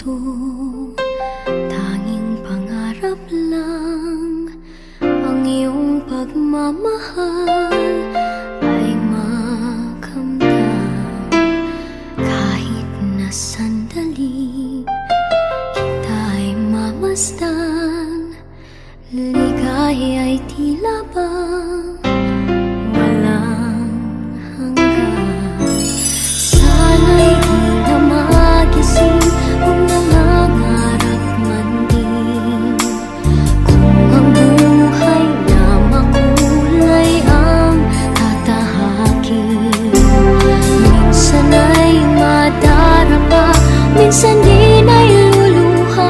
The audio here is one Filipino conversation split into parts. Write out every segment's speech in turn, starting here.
ito, tanging pangarap lang. Ang iyong pagmamahal ay makamdam. Kahit na sandali kita ay mamasdan, ligaya ay tila bang walang hanggan. Sana'y di na magising kung nangangarap man din, kung ang buhay na makulay ang tatahakin. Minsan ay madarapa, minsan din ay luluha.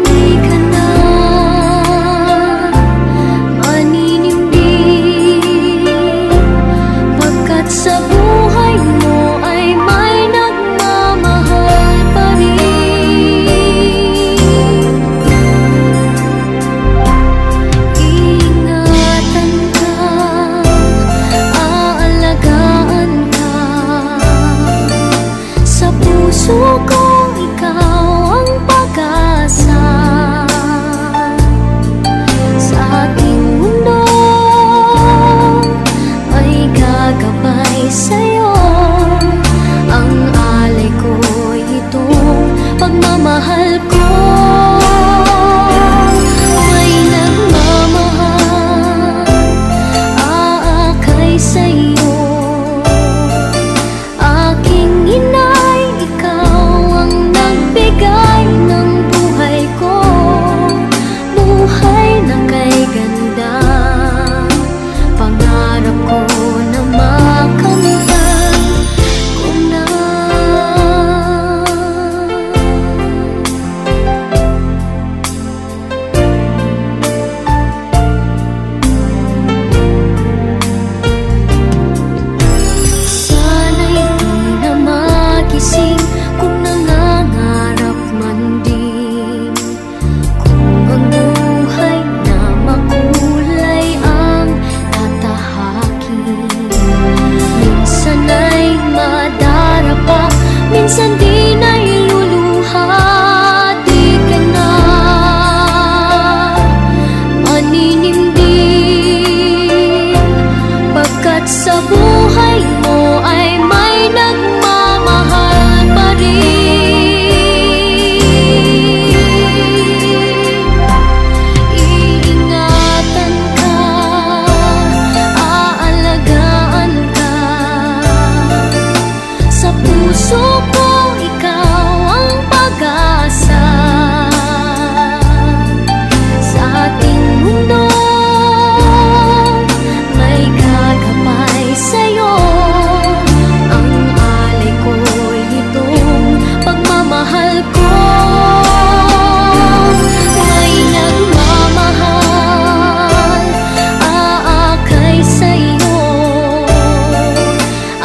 Di ka na maninindig, pagkat sa buhay mo ay may nagmamahal pa rin. Iingatan ka, aalagaan ka. Sa puso ko ikaw ang pag-asa. Sa ating mundo ay gagabay sa'yo. Ang alay ko'y itong pagmamahal ko. May nagmamahal, aakay sa'yo. Aking inay, ikaw ang nagbigay ng buhay ko. Buhay na kay ganda, pangarap ko na makamtan ko na. Sana'y di na magising kung nangangarap man din, kung ang buhay na makulay ang tatahakin. Minsan ay madarapa, minsan din ay luluha. Di ka na maninindig, pagkat sa buhay mo ay may nagmamahal pa rin. Iingatan ka, aalagaan ka. Sa puso ko ikaw ang pag-asa. Sa ating mundo may gagabay sa'yo. Ang alay ko'y itong pagmamahal ko. May nagmamahal, aakay sa'yo.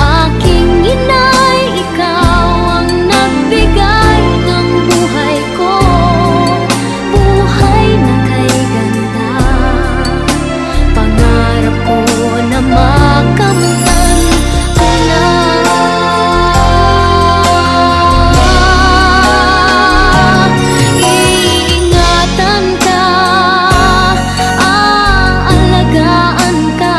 Aking inay, ikaw ang nagbigay ng buhay ko. Buhay na kay ganda, pangarap ko na makamtan ko na. Iingatan ka, aalagaan ka.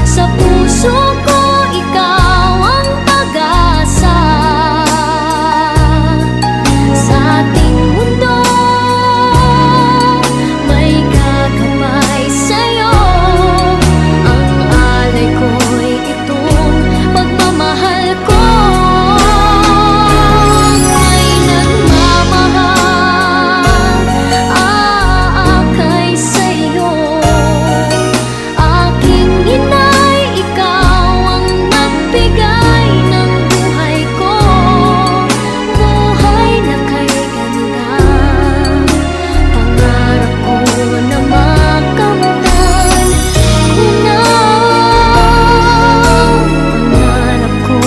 Sa puso ko ikaw ang pag-asa. Sa ating mundo may gagabay sa'yo. Ang alay ko'y itong pagmamahal ko. May nagmamahal, aakay sa'yo. Aking inay, ikaw ang nagbigay ng buhay ko. Buhay na kay ganda, pangarap ko na makamtan ko na. Pangarap ko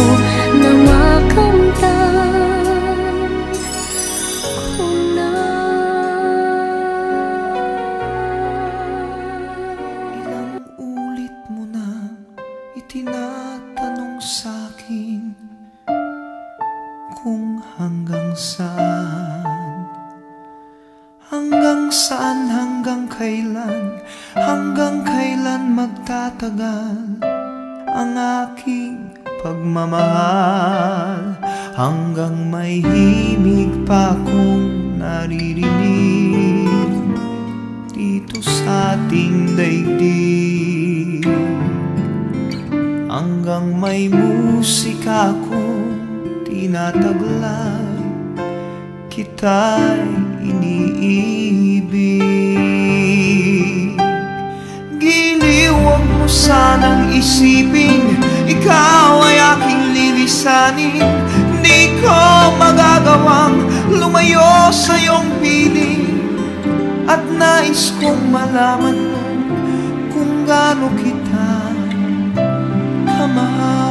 na makamtan ko na. Ilang ulit mo na itinatanong sa'kin kung hanggang saan? Hanggang saan, hanggang kailan? Hanggang kailan magtatagal ang aking pagmamahal? Hanggang may himig pa akong naririnig dito sa ating daigdig. Hanggang may musika akong tinataglay, kita'y iniibig. Giliw, huwag mo sanang isipin, ikaw ay aking lilisanin. Di ko magagawang lumayo sa iyong piling, at nais kong malaman mo kung gaano kita kamahal.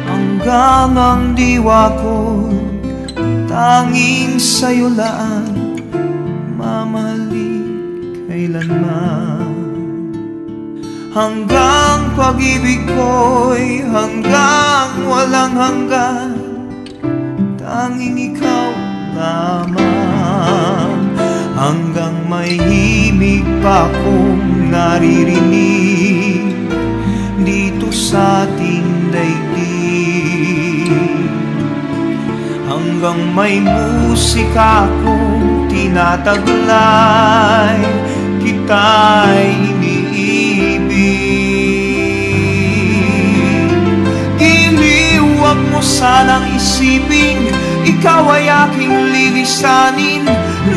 Hanggang ang diwa ko tanging sa'yo laan, mamahalin kailanman. Hanggang pag-ibig ko'y hanggang walang hanggan, tanging ikaw lamang. Hanggang may himig pa akong naririnig dito sa ating daigdig. Hanggang may musika akong tinataglay, kita'y iniibig. Giliw, huwag mo sanang isipin, ikaw ay aking lilisanin.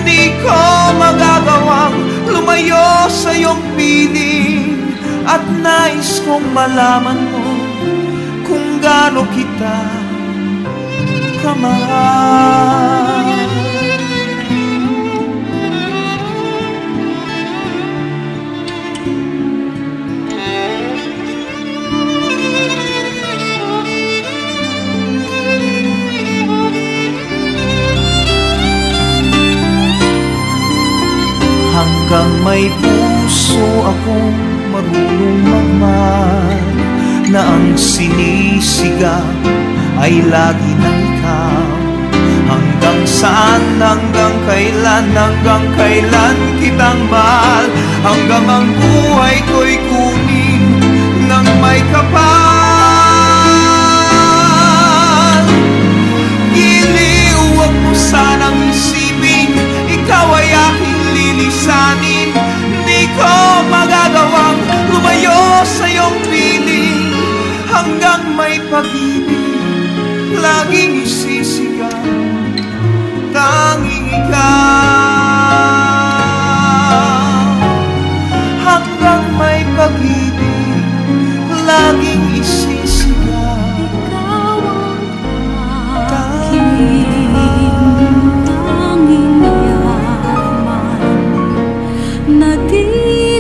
Di ko magagawang lumayo sa iyong piling, at nais kong malaman mo kung gaano kita kamahal. Hanggang may puso akong marunong magmahal, na ang sinisigaw ay lagi ng ikaw. Hanggang saan, hanggang kailan kitang mahal? Hanggang ang buhay ko'y kunin ng may kapal. Giliw, huwag mo sanang isipin, ikaw ay aking lilisanin. Di ko magagawang lumayo sa iyong piling, hanggang may pag-ibig laging isisigaw, tanging ikaw. Hanggang may pag-ibig laging isisigaw, Ikaw ang tanging tanging yaman na di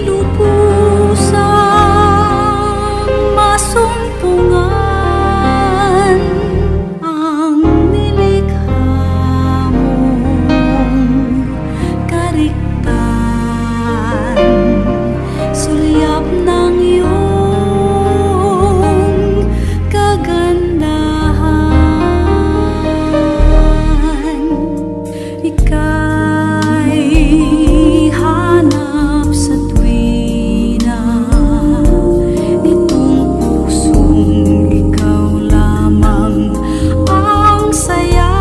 lubusang masumpungan. Ang nilikha mong kariktan, sulyap ng iyong kagandahan. Ika'y hanap sa tuwina, itong pusong ikaw lamang ang saya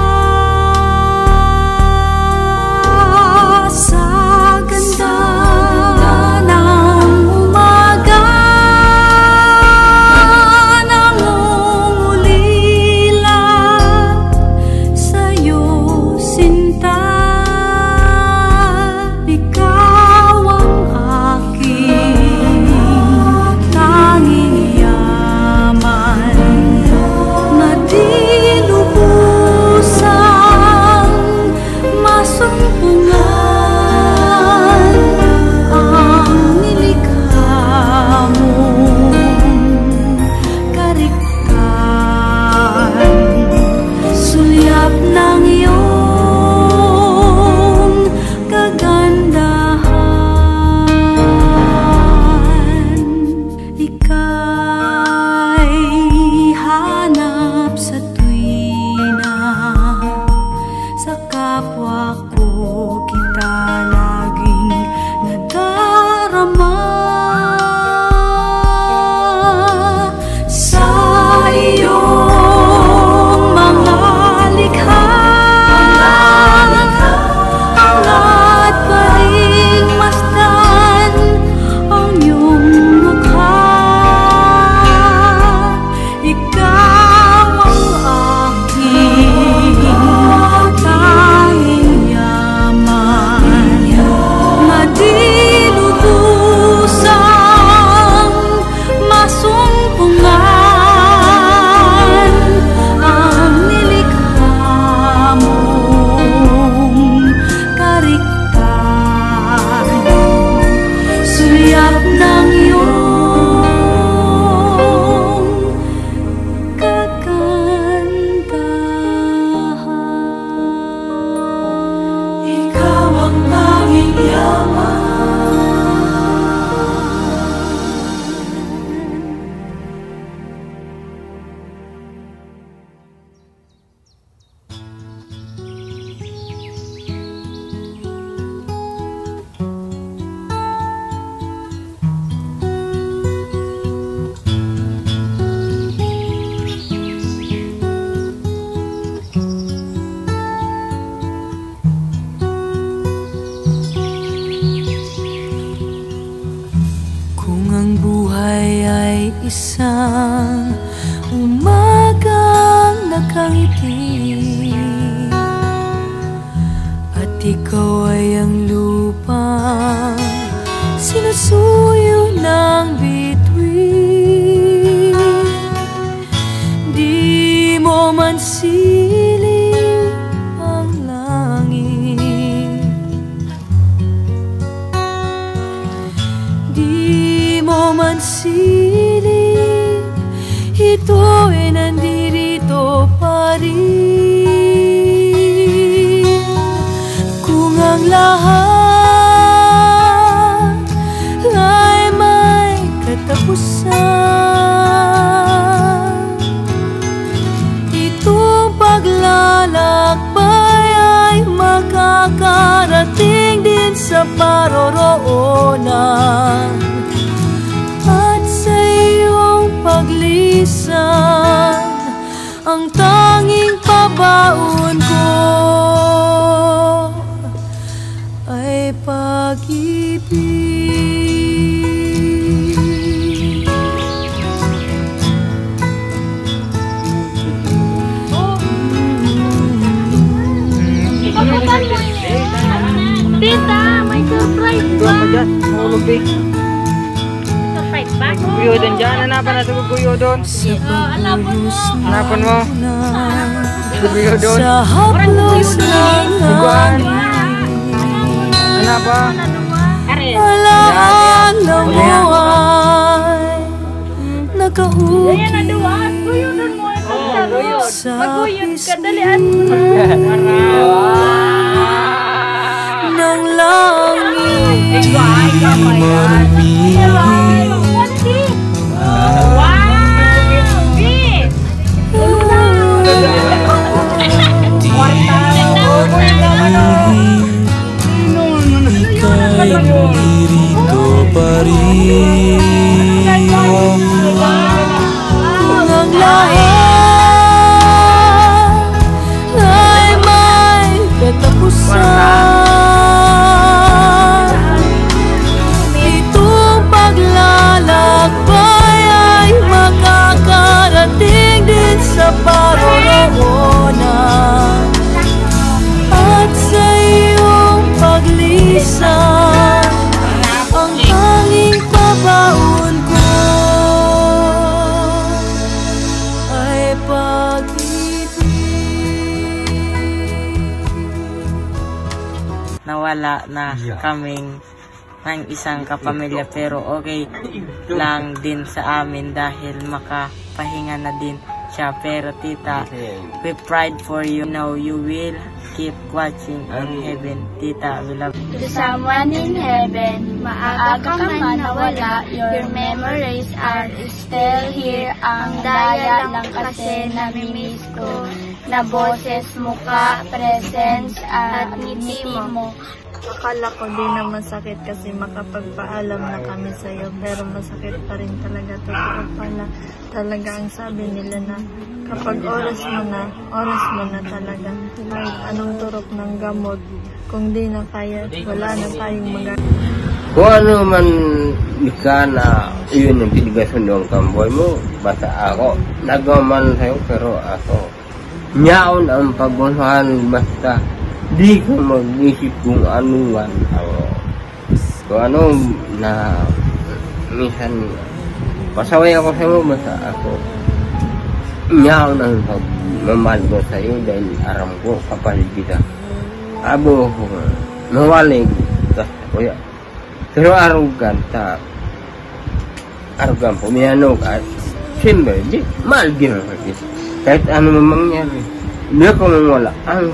sa isang umagang nakangiti, at ikaw ay ang lupang sinusuyo ng bituin. Di mo man siling ang langit, di mo man siling, ito ay nandirito pa rin. Kung ang lahat ay may katapusan, itong paglalakbay ay makakarating din sa paroroonan. At sa iyong paglisan, ang tanging pabaon ko ay pag-ibig. Tita, may surprise ba? Surprise ba? Guyo doon dyan. Hanapan na sa guyo doon. Hanapan mo. Hanapan mo. Guyo doon. Sa haplos ng Bukuan. Hanapan. alaala mo ay nakaupo Ayan na duwan. Guyodon mo. sa Maguyod ka. Dalian mo. ng langit. Ika'y nandirito pa rin. Ang lahat ay may katapusan. Itong paglalakbay ay makakarating din sa paroroonan. At sa iyong paglisan, ang tanging pabaon ko ay pag-ibig. Nawala na kaming ng isang kapamilya, pero okay lang din sa amin dahil makapahinga na din siya. Pero tita, we pride for you. Now you will keep watching on heaven. Tita, we love you. To someone in heaven, maaga ka man nawala, your memories are still here. Ang daya lang kasi namimiss ko, na boses, muka, presence, at ngiti mo. Akala ko di na masakit kasi makapagpaalam na kami sa iyo, pero masakit pa rin talaga. Totoo pala talaga ang sabi nila na kapag oras mo na talaga. Kahit anong turok ng gamot, kung di na kaya, wala na tayong magagawa. Kung ano man ika na yun yung tinigasan ng kamboy mo, basta ako nagawa man sa'yo, pero ako nyaon ang pagmamahal, basta di ko mag-isip kung anuan ako. Kung ano na minsan pasaway ako sa'yo, basta ako nyaon ang pagmamahal ko sa'yo dahil aram ko kapalit kita. Abo ko mawalig ka kuya. Pero arugan pumiyano ka. Siyempre, di mahal ginawa kita. Kahit ano mangyari, hindi ako wala ang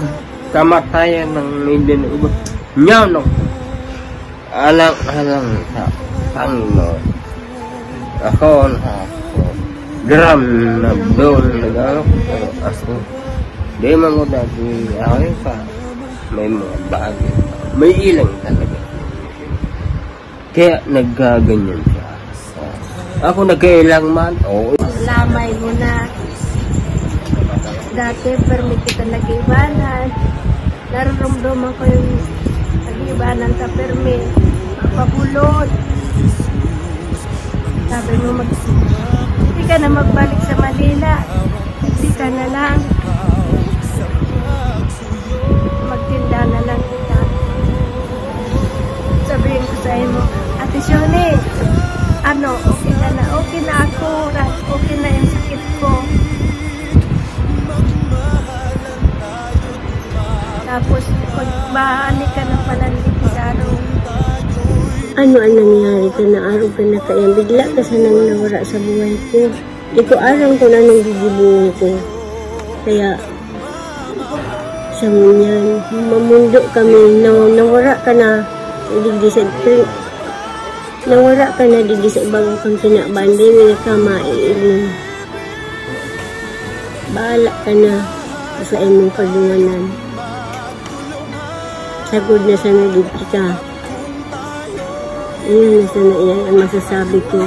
kamatayan ng hindi na iba. Nyaw ako. Alang sa Panginoon. Ako gram na doon nag-alok. Pero ako, di man ko dati, ako yung pa, may mga bagay. May ilang talaga. Kaya nagkaganyan siya. Ako nagkailang man. Oo. Lamay mo na. Dati, permit kita nag-ibanan. Nararamdaman ko yung nag-ibanan sa permit. Pabulot. Sabi mo, hindi ka na magbalik sa Manila. Hindi ka na lang. Magtinda na lang kita. Sabihin ko sa mo, Ate Shoni, okay na ako, okay na yung sakit ko. Tapos, magbahani ka na pala ni Pizarro. Ano ang nangyari ka na araw ka na kaya bigla ka sa nang nawara sa buhay ko. Di ko alam kung anong gigibuhin ko. Kaya, sa munyan, mamundo kami, nawara ka na, nawara ka na digdi sa ibang kang kinabandi, may ka maiiling. Bahala ka na sa imong kadunganan. Sagod na sana digdi ka. Iyan na sana iyan ang masasabi ko.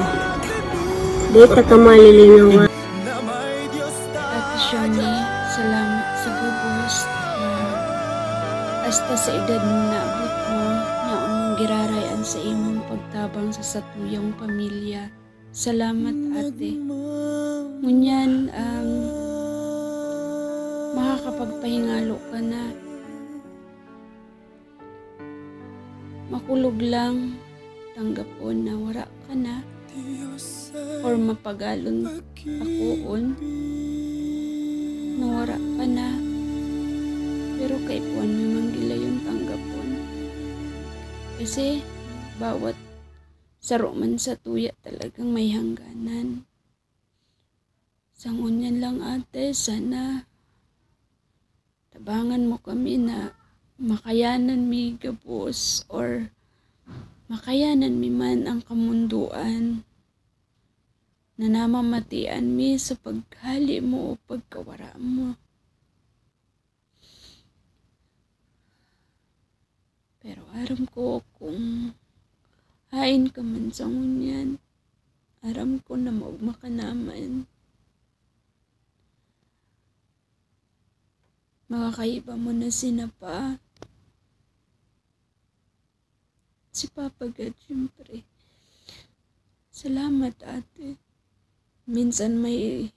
Dito ka malilingawan. Ate Shoni, salamat sa gabos. Hasta sa edad na abot mo, na unong girarayan sa imong pagtabang sa satuyang pamilya. Salamat, ate. Ngunyan, makakapagpahingalo ka na. Makulog lang, tanggapon na wara ka na, or mapagalon akoon, nawara ka na, pero kaipuan may manggila yung tanggapon. Kasi, bawat saro man sa tuya talagang may hangganan. Sangunyan lang ate, sana tabangan mo kami na makayanan mi gabos or makayanan mi man ang kamunduan na namamatian mi sa paghali mo o pagkawara mo. Pero aram ko kung hain ka man sa ngunyan, aram ko na maugmakanaman. Makakaiba mo na sinapa. Si Papa God, syempre. Salamat, ate. Minsan may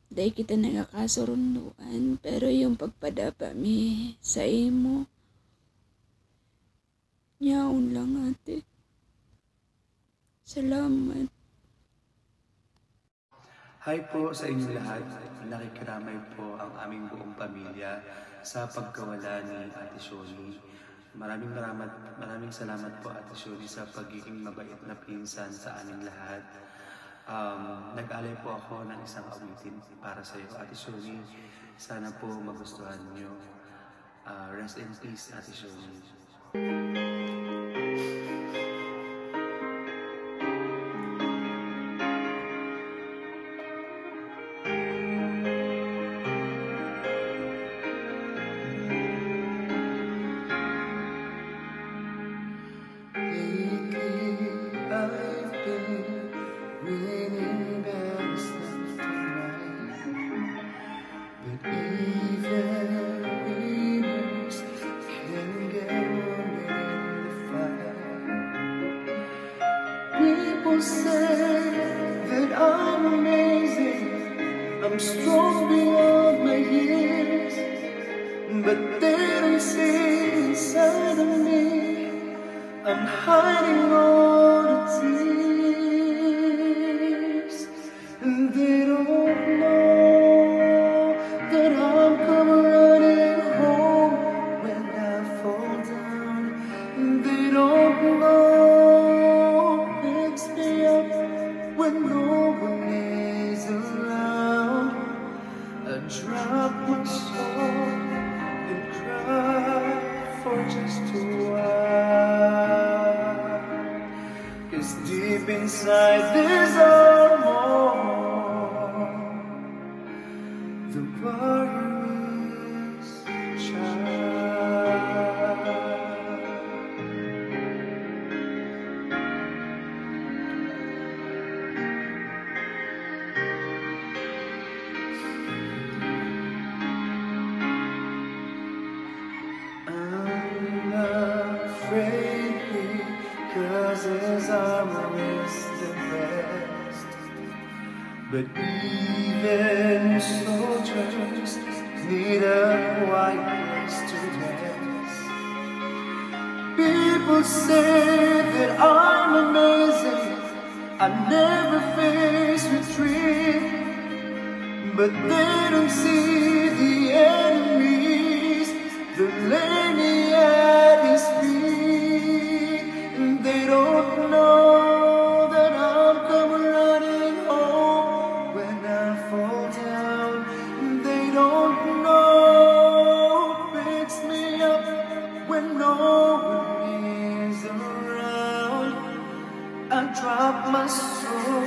day kita nagkakasurunduan, pero yung pagpadapa mi sa imo, yaon lang, ate. Salamat. Hi po sa inyo lahat. Nakikiramay po ang aming buong pamilya sa pagkawala ni Ate Shoni. Maraming salamat po Ate Shoni sa pagiging mabait na pinsan sa aming lahat. Nag-alay po ako ng isang awitin para sa iyo Ate Shoni. Sana po magustuhan niyo. Rest in peace Ate Shoni. People say that I'm amazing, I'm strong beyond my years, but they don't see inside of me, I'm hiding all the tears, and they don't know that I'm coming running home when I fall down, and they don't know when no one is around. I drop my soul and cry for just a while, 'cause deep inside there's more. The worries child. Cause his armor is the But even soldiers need a quiet place to rest. People say that I'm amazing, I never face retreat, but they don't see the enemies that lay me at his feet, and they don't know that I'll come running home when I fall down. They don't know who picks me up when no one is around. I drop my soul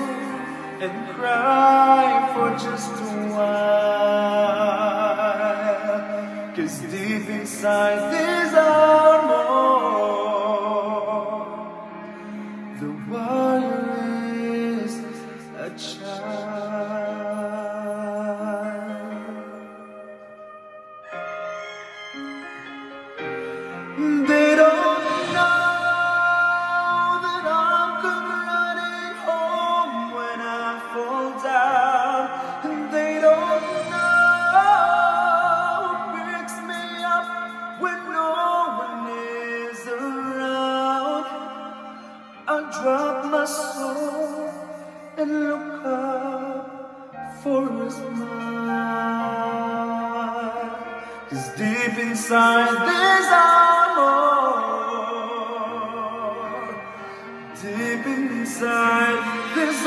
and cry for just a while, 'cause deep inside there's more. The warrior is a child. They don't know that I'm coming running home when I fall down. They don't know who picks me up when no one is around. I drop my soul and look up for a smile, 'cause deep inside there's more. Deep inside there's